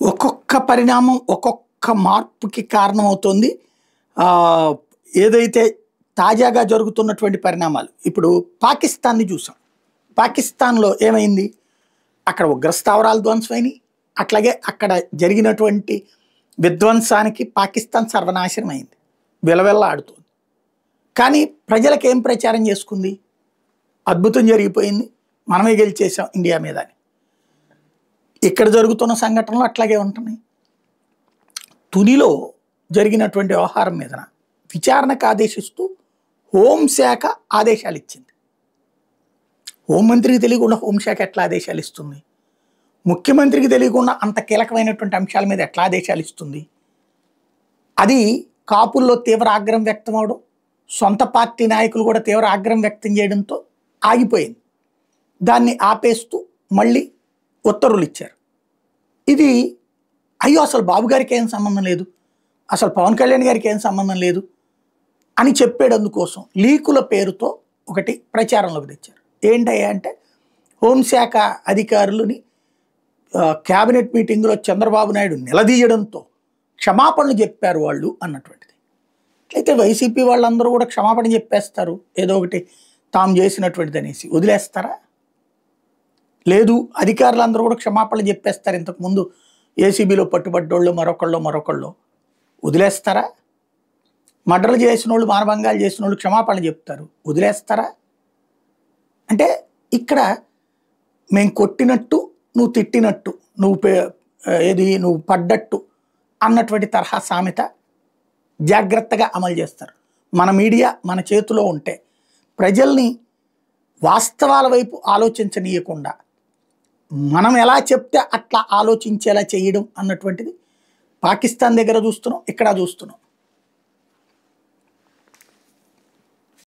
ఒక్కొక్క పరిణామం ఒక్కొక్క మార్పుకి కారణమవుతుంది. ఏదైతే తాజాగా జరుగుతున్నటువంటి పరిణామాలు ఇప్పుడు పాకిస్తాన్‌ని చూసాం. పాకిస్తాన్‌లో ఏమైంది? అక్కడ ఉగ్రస్థావరాలు ధ్వంసమైనయి. అట్లాగే అక్కడ జరిగినటువంటి విధ్వంసానికి పాకిస్తాన్ సర్వనాశనం అయింది. విలవిల్లాడుతోంది. కానీ ప్రజలకేం ప్రచారం చేసుకుంది? అద్భుతం జరిగిపోయింది. మనమే గెలిచేసాం ఇండియా మీద అని. ఇక్కడ జరుగుతున్న సంఘటనలు అట్లాగే ఉంటున్నాయి. తునిలో జరిగినటువంటి వ్యవహారం మీద విచారణకు ఆదేశిస్తూ హోంశాఖ ఆదేశాలు ఇచ్చింది. హోంమంత్రికి తెలియకుండా హోంశాఖ ఎట్లా ఆదేశాలు ఇస్తుంది? ముఖ్యమంత్రికి తెలియకుండా అంత కీలకమైనటువంటి అంశాల మీద ఎట్లా ఆదేశాలు ఇస్తుంది? అది కాపుల్లో తీవ్ర ఆగ్రహం వ్యక్తం అవడం, సొంత పార్టీ నాయకులు కూడా తీవ్ర ఆగ్రహం వ్యక్తం చేయడంతో ఆగిపోయింది. దాన్ని ఆపేస్తూ మళ్ళీ ఉత్తర్వులు ఇచ్చారు. ఇది అయ్యో అసలు బాబు గారికి ఏం సంబంధం లేదు, అసలు పవన్ కళ్యాణ్ గారికి ఏం సంబంధం లేదు అని చెప్పేటందుకోసం లీకుల పేరుతో ఒకటి ప్రచారంలోకి తెచ్చారు. ఏంటయ్యా అంటే హోంశాఖ అధికారులని క్యాబినెట్ మీటింగ్లో చంద్రబాబు నాయుడు నిలదీయడంతో క్షమాపణలు చెప్పారు వాళ్ళు అన్నటువంటిది. అయితే వైసీపీ వాళ్ళందరూ కూడా క్షమాపణ చెప్పేస్తారు, ఏదో ఒకటి తాము చేసినటువంటిది అనేసి వదిలేస్తారా? లేదు, అధికారులందరూ కూడా క్షమాపణలు చెప్పేస్తారు. ఇంతకుముందు ఏసీబీలో పట్టుబడ్డోళ్ళు మరొకళ్ళు వదిలేస్తారా? మర్డర్లు చేసిన వాళ్ళు, మానభంగాలు చేసిన వాళ్ళు క్షమాపణలు చెప్తారు, వదిలేస్తారా? అంటే ఇక్కడ మేము కొట్టినట్టు నువ్వు తిట్టినట్టు నువ్వు పడ్డట్టు అన్నటువంటి తరహా సామెత జాగ్రత్తగా అమలు చేస్తారు. మన మీడియా మన చేతిలో ఉంటే ప్రజల్ని వాస్తవాల వైపు ఆలోచించనీయకుండా మనం ఎలా చెప్తే అట్లా ఆలోచించేలా చేయడం అన్నటువంటిది పాకిస్తాన్ దగ్గర చూస్తున్నాం, ఇక్కడ చూస్తున్నాం.